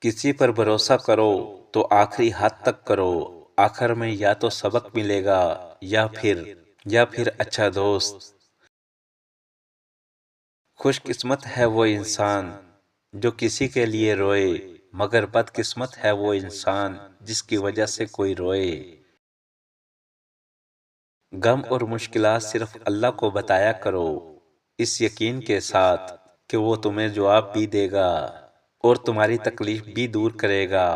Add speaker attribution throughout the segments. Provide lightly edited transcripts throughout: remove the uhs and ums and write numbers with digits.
Speaker 1: کسی پر بھروسہ کرو تو آخری حد تک کرو، آخر میں یا تو سبق ملے گا یا پھر اچھا دوست۔ خوش قسمت ہے وہ انسان جو کسی کے لیے روئے، مگر بد قسمت ہے وہ انسان جس کی وجہ سے کوئی روئے۔ غم اور مشکلات صرف اللہ کو بتایا کرو، اس یقین کے ساتھ کہ وہ تمہیں جواب بھی دے گا اور تمہاری تکلیف بھی دور کرے گا۔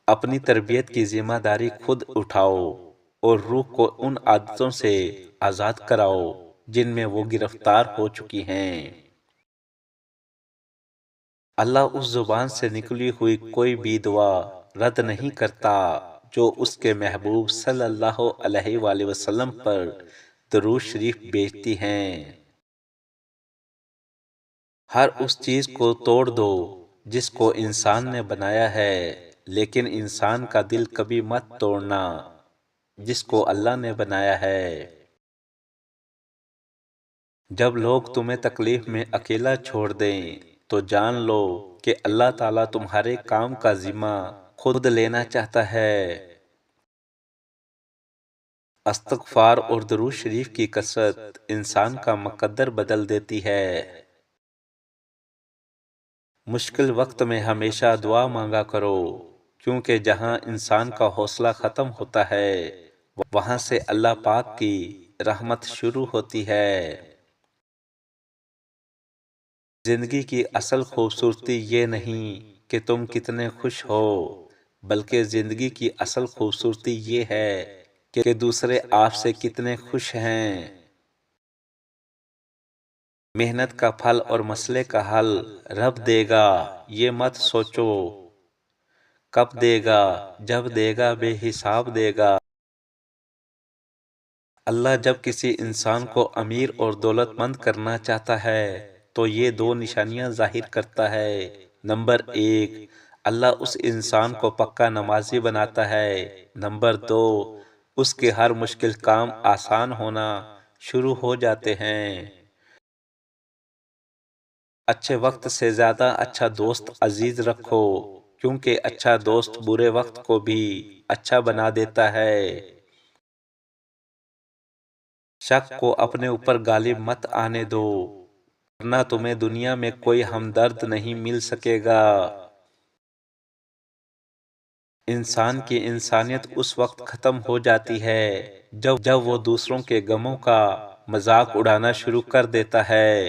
Speaker 1: اپنی تربیت کی ذمہ داری خود اٹھاؤ اور روح کو ان عادتوں سے آزاد کراؤ جن میں وہ گرفتار ہو چکی ہیں۔ اللہ اس زبان سے نکلی ہوئی کوئی بھی دعا رد نہیں کرتا جو اس کے محبوب صلی اللہ علیہ وآلہ وسلم پر درود شریف بھیجتی ہیں۔ ہر اس چیز کو توڑ دو جس کو انسان نے بنایا ہے، لیکن انسان کا دل کبھی مت توڑنا جس کو اللہ نے بنایا ہے۔ جب لوگ تمہیں تکلیف میں اکیلا چھوڑ دیں تو جان لو کہ اللہ تعالیٰ تمہارے کام کا ذمہ خود لینا چاہتا ہے۔ استغفار اور درود شریف کی کثرت انسان کا مقدر بدل دیتی ہے۔ مشکل وقت میں ہمیشہ دعا مانگا کرو، کیونکہ جہاں انسان کا حوصلہ ختم ہوتا ہے وہاں سے اللہ پاک کی رحمت شروع ہوتی ہے۔ زندگی کی اصل خوبصورتی یہ نہیں کہ تم کتنے خوش ہو، بلکہ زندگی کی اصل خوبصورتی یہ ہے کہ دوسرے آپ سے کتنے خوش ہیں۔ محنت کا پھل اور مسئلے کا حل رب دے گا، یہ مت سوچو کب دے گا، جب دے گا بے حساب دے گا۔ اللہ جب کسی انسان کو امیر اور دولت مند کرنا چاہتا ہے تو یہ دو نشانیاں ظاہر کرتا ہے۔ نمبر 1، اللہ اس انسان کو پکا نمازی بناتا ہے۔ نمبر 2، اس کے ہر مشکل کام آسان ہونا شروع ہو جاتے ہیں۔ اچھے وقت سے زیادہ اچھا دوست عزیز رکھو، کیونکہ اچھا دوست برے وقت کو بھی اچھا بنا دیتا ہے۔ شک کو اپنے اوپر غالب مت آنے دو، ورنہ تمہیں دنیا میں کوئی ہمدرد نہیں مل سکے گا۔ انسان کی انسانیت اس وقت ختم ہو جاتی ہے جب وہ دوسروں کے غموں کا مذاق اڑانا شروع کر دیتا ہے۔